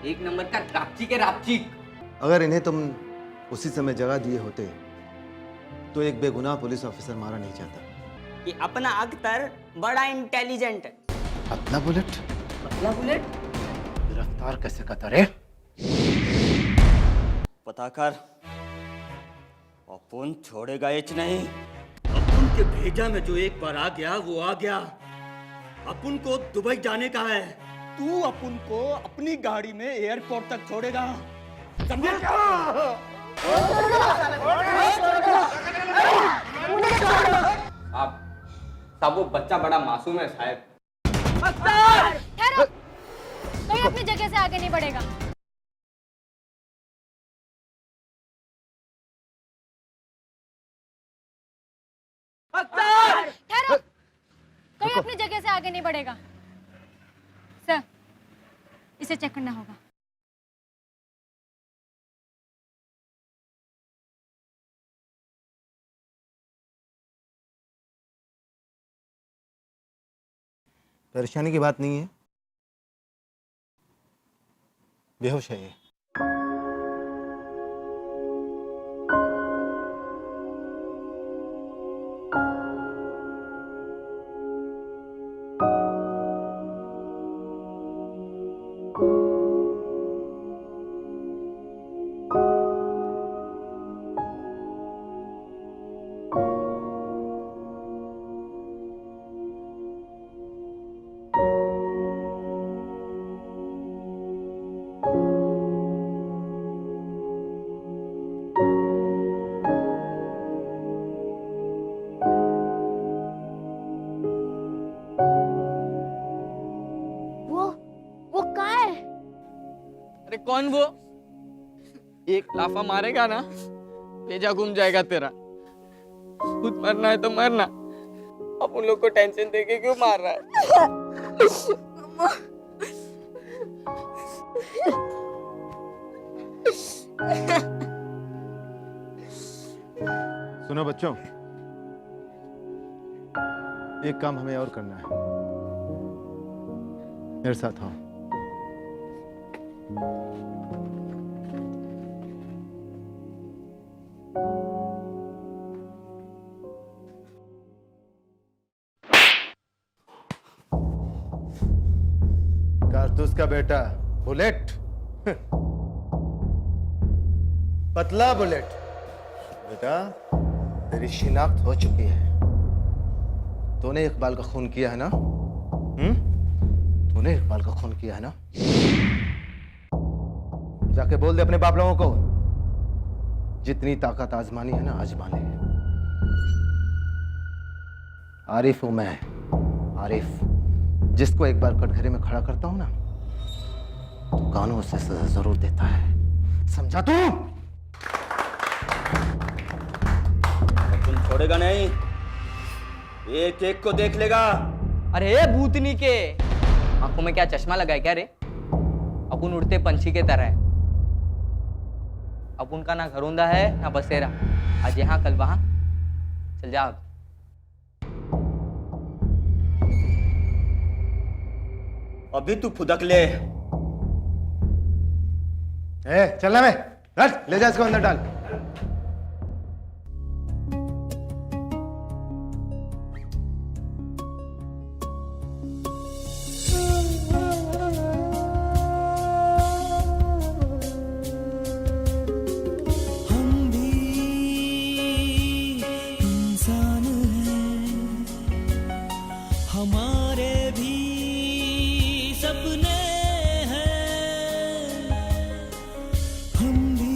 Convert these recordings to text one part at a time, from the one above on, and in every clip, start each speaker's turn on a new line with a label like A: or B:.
A: एक नंबर का रापचिक है, रापचिक।
B: अगर इन्हें तुम उसी समय जगह दिए होते तो एक बेगुनाह पुलिस ऑफिसर मारा नहीं जाता।
C: कि अपना अख्तर बड़ा इंटेलिजेंट है।
B: पतला बुलेट
A: पतला बुलेट
B: गिरफ्तार कैसे करता रे?
C: पता कर, अपन छोड़ेगा एच नहीं। अपन के भेजा में जो एक बार आ गया वो आ गया। अपन को दुबई जाने का है। तू अपन को अपनी गाड़ी में एयरपोर्ट तक छोड़ेगा, समझे?
A: साहब वो बच्चा बड़ा मासूम है साहब।
D: ठहरो, कोई अपनी जगह से आगे नहीं बढ़ेगा। ठहरो, कोई अपनी जगह से आगे नहीं बढ़ेगा। सर, इसे चेक करना होगा।
B: परेशानी की बात नहीं है, बेहोश है ये।
D: वो कहाँ है?
E: अरे कौन वो? एक लाफा मारेगा ना, भेजा घूम जाएगा तेरा। खुद मरना है तो मरना, अब उन लोग को टेंशन देके क्यों मार रहा है?
B: सुनो बच्चों, एक काम हमें और करना है। मेरे साथ आओ। कारतूस का बेटा बुलेट, पतला बुलेट, बेटा तेरी शिनाख्त हो चुकी है। तूने इकबाल का खून किया है ना? तूने इकबाल का खून किया है ना? जाके बोल दे अपने बाप लोगों को, जितनी ताकत आजमानी है ना आजमा ले। आरिफ हूं मैं, आरिफ, जिसको एक बार कटघरे में खड़ा करता हूं ना तो कानून से सजा जरूर देता है, समझा तू?
C: अपन छोड़ेगा नहीं, एक एक को देख लेगा।
E: अरे भूतनी के आंखों में क्या चश्मा लगा है क्या रे? अपन उड़ते पंछी के तरह है। अब उनका ना घरौंदा है ना बसेरा, आज यहाँ कल वहां। चल जा।
C: अभी तू फुदक ले।
B: चलना में रट, ले जा इसको अंदर डाल।
F: हमारे भी सपने हैं, हम भी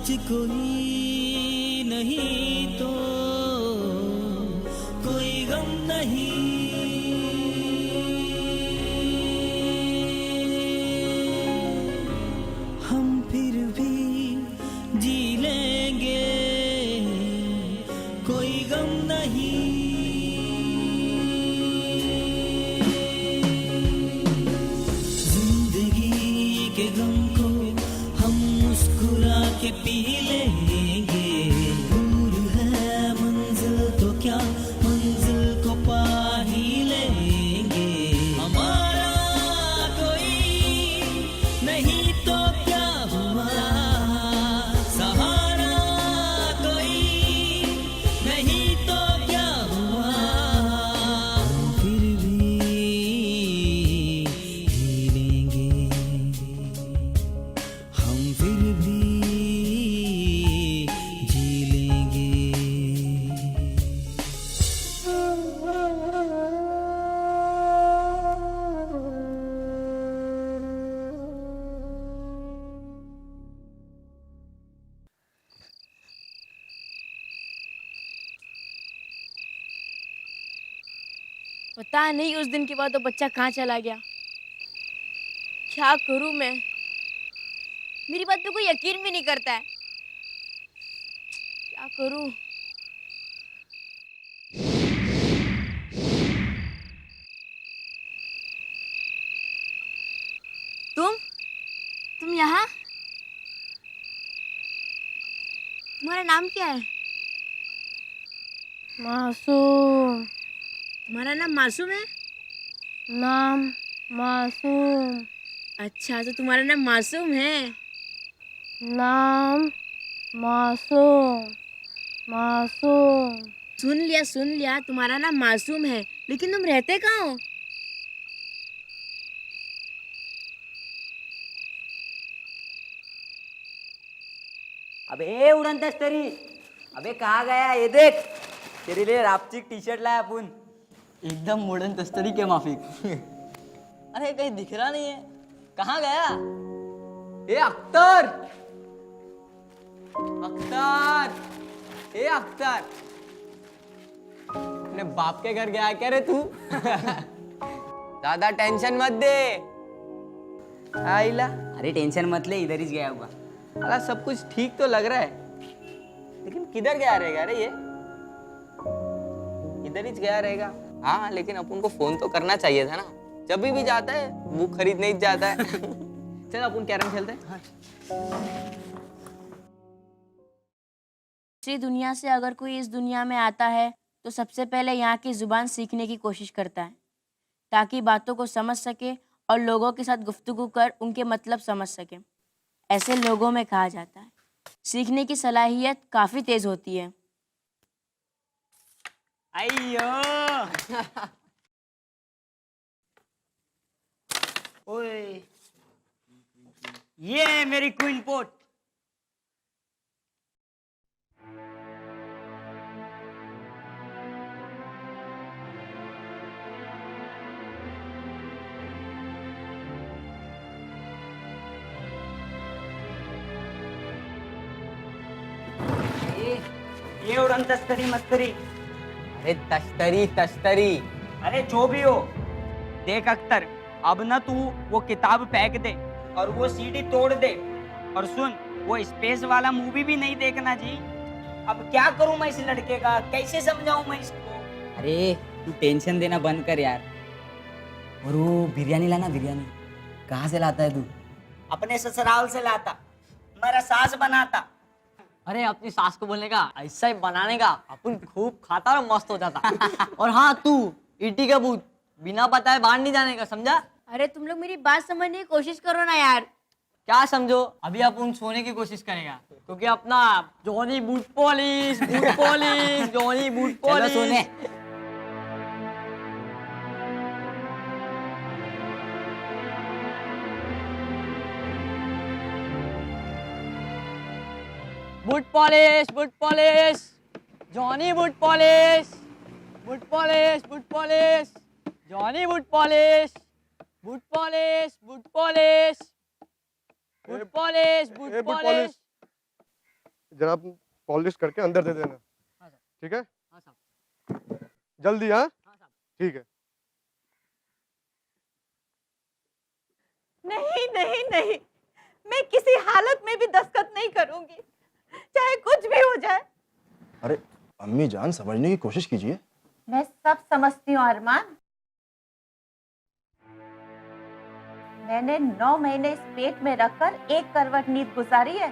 F: आज कोई नहीं तो कोई गम नहीं, हम फिर भी जी लेंगे, कोई गम नहीं। जिंदगी के गम को हम मुस्कुरा के पी लेंगे, दूर है मंजिल तो क्या मंजिल को पा ही लेंगे। हमारा कोई नहीं तो क्या हुआ, सहारा कोई नहीं तो क्या हुआ, फिर भी जी लेंगे, हम फिर भी जी लेंगे।
G: पता नहीं उस दिन के बाद वो बच्चा कहाँ चला गया। क्या करूं मैं? मेरी बात पे कोई यकीन भी नहीं करता है। क्या करूं? तुम यहाँ? तुम्हारा नाम क्या है?
D: मासूम।
G: तुम्हारा नाम मासूम है?
D: नाम मासूम।
G: अच्छा, तो तुम्हारा नाम मासूम है।
D: नाम मासूम। मासूम।
G: सुन लिया, तुम्हारा नाम मासूम है, लेकिन तुम रहते कहाँ हो?
H: अबे उड़न तस्तरी, अबे कहाँ गया? ये देख, तेरे लिए रापचिक टी शर्ट लाया अपन।
E: एकदम मॉडर्न तस्तरी के माफिक। अरे कहीं दिख रहा नहीं है, कहाँ गया?
A: ए अख्तर, अख्तर, ए अख्तर, अपने बाप के घर गया क्या रे तू? ज्यादा टेंशन मत दे। आइला,
H: अरे टेंशन मत ले, इधर ही गया होगा।
A: अरे सब कुछ ठीक तो लग रहा है, लेकिन किधर गया रहेगा रे ये? इधर ही गया रहेगा। हाँ, लेकिन अपन को फोन तो करना चाहिए था ना। जब भी जाता है बुक खरीदने ही जाता है। चल अपन कैरम खेलते हैं। हाँ।
G: दूसरी दुनिया से अगर कोई इस दुनिया में आता है तो सबसे पहले यहाँ की जुबान सीखने की कोशिश करता है, ताकि बातों को समझ सके और लोगों के साथ गुफ्तगू कर उनके मतलब समझ सके। ऐसे लोगों में कहा जाता है सीखने की सलाहियत काफी तेज होती है।
H: अयो ओए, ये है मेरी क्वीन पोट। ये उड़न तस्तरी मस्तरी।
A: अरे तश्तरी तश्तरी।
H: अरे जो भी हो, देख अख्तर, अब ना तू वो किताब फेंक दे और वो सीडी तोड़ दे। और सुन, वो स्पेस वाला मूवी भी नहीं देखना जी। अब क्या करूं मैं इस लड़के का, कैसे समझाऊं मैं इसको?
I: अरे तू टेंशन देना बंद कर यार। और वो बिरयानी लाना, बिरयानी कहाँ से लाता है तू?
H: अपने ससुराल से लाता, मेरा सास बनाता।
I: अरे अपनी सास को बोलने का, ऐसा ही बनाने का, अपन खूब खाता और मस्त हो जाता। और हाँ, तू ईटी का भूत बिना बताए बाहर नहीं जाने का, समझा?
G: अरे तुम लोग मेरी बात समझने की कोशिश करो ना यार।
I: क्या समझो? अभी अपन सोने की कोशिश करेगा, क्योंकि अपना Johnny boot polish, boot polish, Johnny boot polish. चलो सोने। Boot polish, boot polish, Johnny boot polish, boot polish, boot polish, Johnny boot polish, boot polish, boot polish, boot polish, boot polish.
J: जनाब पॉलिश करके अंदर दे देना।
I: हाँ साहब।
J: ठीक है,
I: हाँ साहब।
J: जल्दी। हाँ
I: हाँ साहब।
J: ठीक है।
K: नहीं नहीं नहीं, मैं किसी हालत में भी दस्तखत नहीं करूंगी, चाहे कुछ भी हो जाए।
L: अरे अम्मी जान, समझने की कोशिश कीजिए।
K: मैं सब समझती हूँ अरमान। मैंने 9 महीने इस पेट में रखकर एक करवट नींद गुजारी है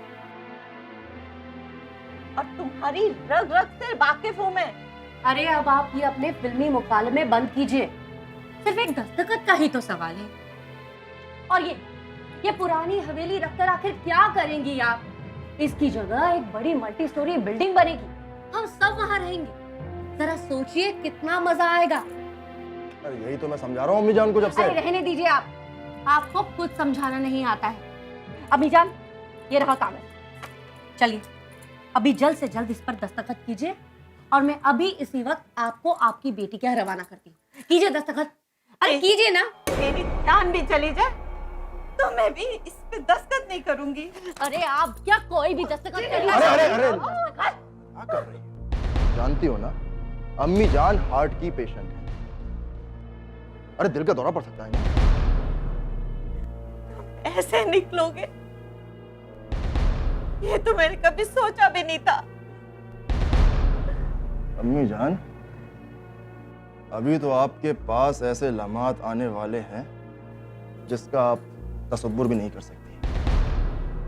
K: और तुम्हारी रग रग से वाकिफ हूँ मैं।
M: अरे अब आप ये अपने फिल्मी मुकालमे बंद कीजिए, सिर्फ एक दस्तखत का ही तो सवाल है। और ये पुरानी हवेली रखकर आखिर क्या करेंगी आप? इसकी जगह एक बड़ी मल्टी स्टोरी बिल्डिंग बनेगी, हम सब वहां रहेंगे। जरा सोचिए कितना मजा आएगा।
L: अरे यही तो मैं समझा रहा हूँ अम्मी जान को जब से।
M: अरे रहने दीजिए, आपको खुद समझाना नहीं आता है। अम्मी जान, ये रहा कागज, चलिए अभी जल्द से जल्द इस पर दस्तखत कीजिए और मैं अभी इसी वक्त आपको आपकी बेटी के यहाँ रवाना करती हूँ। कीजिए दस्तखत, अरे कीजिए ना।
K: मेरी जान भी चली जाए तो मैं भी इस पे दस्तखत नहीं करूंगी।
M: अरे आप क्या कोई भी दस्तखत करिए।
L: अरे अरे अरे क्या कर रही है? जानती हो ना, अम्मी जान हार्ट की पेशेंट है। अरे दिल का दौरा पड़ सकता है ना।
K: ऐसे निकलोगे, ये तो मैंने कभी सोचा भी नहीं था।
L: अम्मी जान, अभी तो आपके पास ऐसे लम्हात आने वाले हैं जिसका आप तसव्वुर भी नहीं कर सकती।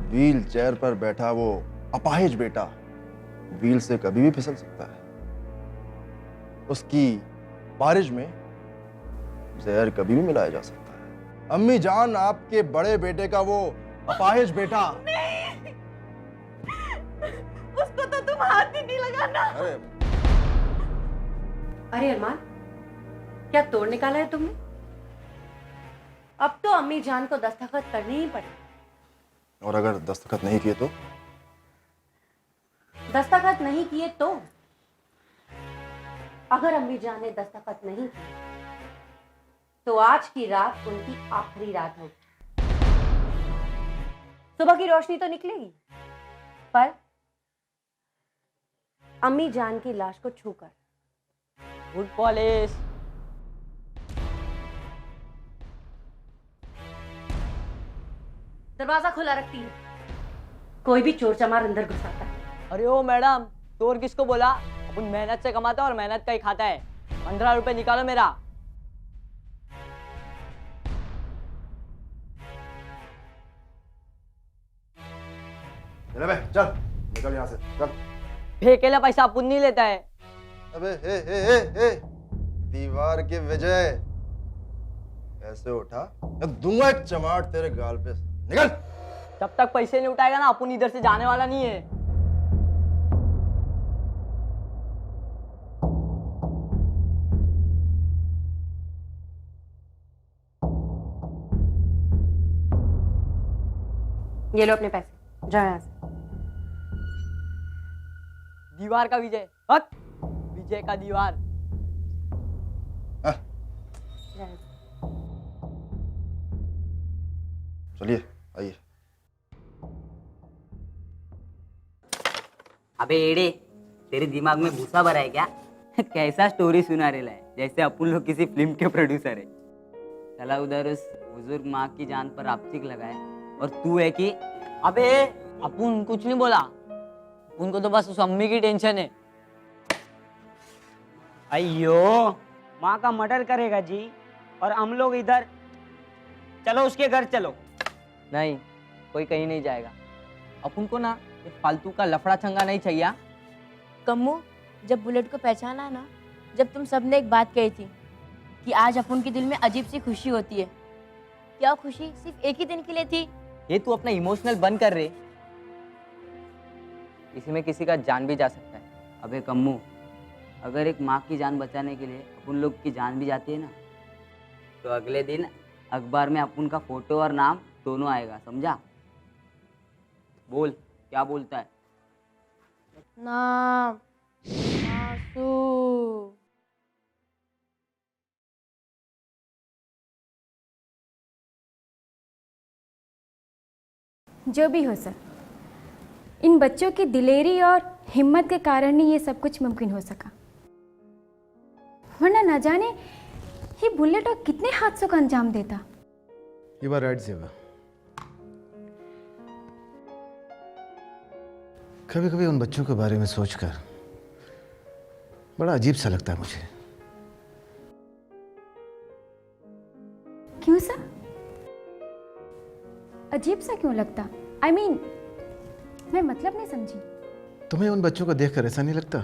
L: व्हील चेयर पर बैठा वो अपाहिज बेटा व्हील से कभी भी फिसल सकता है। उसकी बारिश में जहर कभी भी मिलाया जा सकता है। अम्मी जान, आपके बड़े बेटे का वो अपाहिज बेटा।
K: नहीं, उसको तो तुम हाथ ही नहीं लगाना।
M: अरे अरमान, क्या तोड़ निकाला है तुमने? अब तो अम्मी जान को दस्तखत करने ही पड़े।
L: और अगर दस्तखत नहीं किए तो?
M: दस्तखत नहीं किए तो? अगर अम्मी जान ने दस्तखत नहीं किए तो आज की रात उनकी आखिरी रात होगी। सुबह की रोशनी तो निकलेगी, पर अम्मी जान की लाश को छूकर।
I: Good polish.
M: दरवाजा खुला रखती है, कोई भी चोर चमार अंदर घुस सकता है।
I: अरे ओ मैडम, चोर किसको बोला? अपन मेहनत से कमाता है और मेहनत का ही खाता है। 15 रुपए निकालो मेरा।
L: चल बे, चल निकल यहाँ से, चल।
I: फेंकेला पैसा अपन नहीं लेता है।
L: अबे हे, दीवार के विजय ऐसे उठा, मैं दूंगा एक चमाट तेरे गाल पे। निकल।
I: जब तक पैसे नहीं उठाएगा ना, अपन इधर से जाने वाला नहीं है।
M: ये लो अपने पैसे, जाओ यहाँ से।
I: दीवार का विजय, हट। विजय का दीवार।
L: चलिए आइए।
H: अबे एड़े, तेरे दिमाग में भूसा भरा है क्या? कैसा स्टोरी सुना रहा है, जैसे अपन लोग किसी फिल्म के प्रोड्यूसर है। चला उधर उस बुजुर्ग माँ की जान पर आपचिक लगाए और तू है कि
I: अबे अपन कुछ नहीं बोला, उनको तो बस उस अम्मी की टेंशन है।
H: अयो, माँ का मर्डर करेगा जी और हम लोग इधर। चलो उसके घर चलो।
A: नहीं, कोई कहीं नहीं जाएगा। अपन को ना ये फालतू का लफड़ा छंगा नहीं चाहिए।
G: कम्मू, जब बुलेट को पहचाना ना, जब तुम सबने एक बात कही थी कि आज अपन के दिल में अजीब सी खुशी होती है, क्या खुशी सिर्फ एक ही दिन के लिए थी?
A: ये तू अपना इमोशनल बंद कर रहे, इसी में किसी का जान भी जा सकता है।
H: अबे कम्मू, अगर एक माँ की जान बचाने के लिए अपन लोग की जान भी जाती है ना, तो अगले दिन अखबार में अपन का फोटो और नाम दोनों आएगा, समझा? बोल, क्या बोलता है?
G: नाम आंसू।
D: जो भी हो सर, इन बच्चों की दिलेरी और हिम्मत के कारण ही ये सब कुछ मुमकिन हो सका, वरना न जाने ये बुलेट और कितने हादसों का अंजाम देता।
B: You are right, Zeba. कभी कभी उन बच्चों के बारे में सोचकर बड़ा अजीब सा लगता है मुझे।
D: क्यों सर? अजीब सा क्यों लगता? I mean, मैं मतलब नहीं समझी।
B: तुम्हें उन बच्चों को देखकर ऐसा नहीं लगता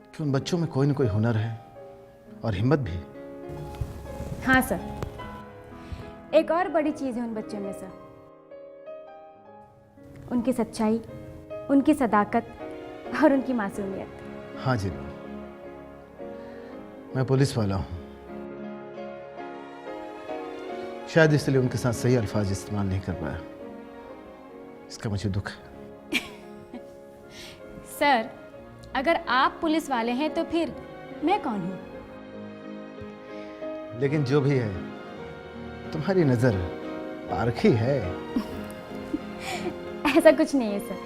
B: कि उन बच्चों में कोई न कोई हुनर है और हिम्मत भी?
D: हाँ सर, एक और बड़ी चीज़ है उन बच्चों में सर, उनकी सच्चाई, उनकी सदाकत और उनकी मासूमियत।
B: हाँ जी, मैं पुलिस वाला हूँ, शायद इसलिए उनके साथ सही अल्फाज इस्तेमाल नहीं कर पाया। इसका मुझे दुख है।
D: सर, अगर आप पुलिस वाले हैं तो फिर मैं कौन हूँ?
B: लेकिन जो भी है, तुम्हारी नजर पारखी है।
D: ऐसा कुछ नहीं है सर।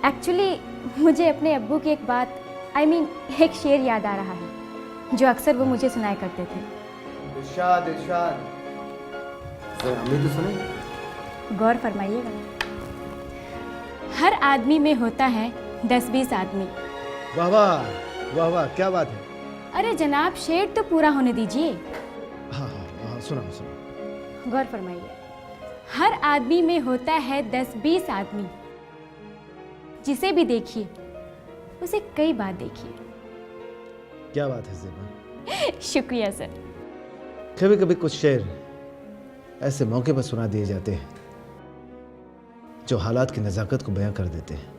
D: एक्चुअली मुझे अपने अब्बू की एक बात, एक शेर याद आ रहा है जो अक्सर वो मुझे सुनाया करते थे।
B: इरशाद इरशाद, हमें तो सुने।
D: गौर फरमाइएगा। हर आदमी में होता है 10-20 आदमी।
B: वाह वाह वाह वाह, क्या बात है।
D: अरे जनाब, शेर तो पूरा होने दीजिए।
B: हाँ हाँ हाँ, सुना सुना।
D: गौर फरमाइए। हर आदमी में होता है 10-20 आदमी। जिसे भी देखिए उसे कई बार देखिए।
B: क्या बात है ज़ेबा।
D: शुक्रिया सर।
B: कभी कभी कुछ शेर ऐसे मौके पर सुना दिए जाते हैं जो हालात की नज़ाकत को बयां कर देते हैं।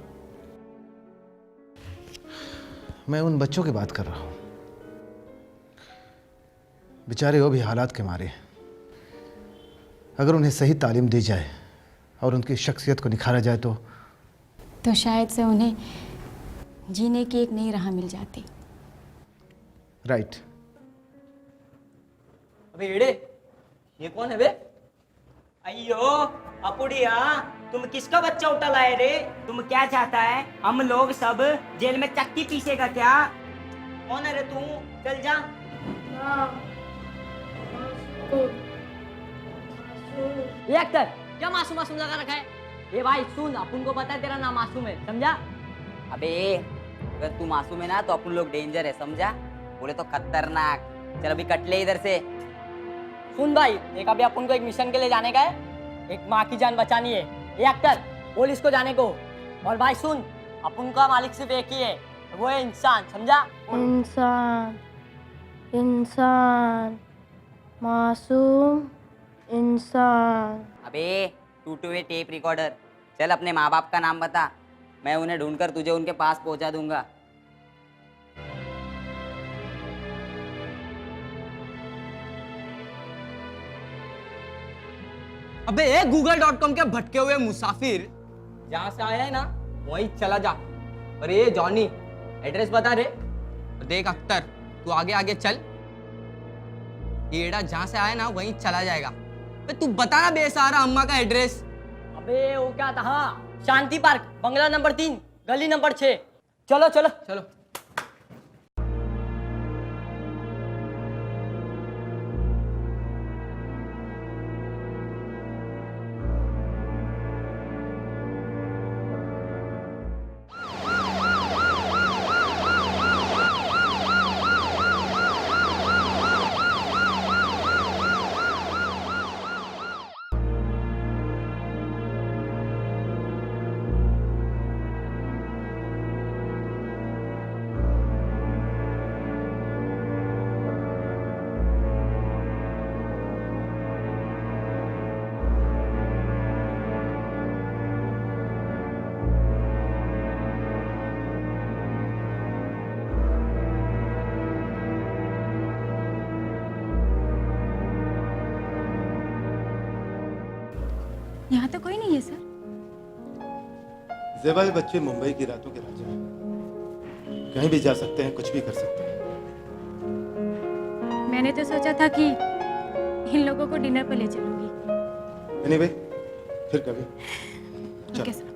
B: मैं उन बच्चों की बात कर रहा हूं, बेचारे वो भी हालात के मारे हैं। अगर उन्हें सही तालीम दी जाए और उनकी शख्सियत को निखारा जाए तो
D: शायद से उन्हें जीने की एक नई राह मिल जाती।
B: राइट।
H: अबे एड़े, ये कौन है बे? अयो अपुड़िया, तुम किसका बच्चा उठा लाए रे? तुम क्या चाहता है? हम लोग सब जेल में चक्की पीसेगा क्या? कौन है रे तू? चल जा।
I: ये अख्तर, क्या मासूम मासूम लगा रखा है? ये भाई सुन, अपन को पता है तेरा नाम मासूम है, समझा?
H: अबे अगर तू मासूम है ना तो अपन लोग डेंजर है, समझा? बोले तो खतरनाक। चल अभी कट ले इधर से।
I: सुन भाई, एक अभी अपन को एक मिशन के लिए जाने का है, एक माँ की जान बचानी है। ये अख्तर, बोल इसको जाने को। और भाई सुन, अपन का मालिक सिर्फ एक ही है, वो है इंसान, समझा?
G: इंसान, इंसान, मासूम इंसान।
H: अबे टूटे हुए टेप रिकॉर्डर, चल अपने माँ बाप का नाम बता, मैं उन्हें ढूंढकर तुझे उनके पास पहुंचा दूंगा।
E: अबे ए google.com के भटके हुए मुसाफिर, जहां से आया है ना वहीं चला जा। अरे ये जॉनी, एड्रेस बता रे। देख अख्तर, तू आगे आगे चल, ये एड़ा जहां से आया ना वहीं चला जाएगा। अबे तू बता ना बेसहारा अम्मा का एड्रेस।
I: अबे वो क्या था? हाँ, शांति पार्क, बंगला नंबर 3, गली नंबर 6। चलो चलो
E: चलो।
D: यहाँ तो कोई नहीं है सर।
L: ज़ेबा, ये बच्चे मुंबई की रातों के राजा हैं, कहीं भी जा सकते हैं, कुछ भी कर सकते हैं।
D: मैंने तो सोचा था कि इन लोगों को डिनर पर ले चलूंगी।
L: एनीवे, फिर कभी।
D: Okay sir.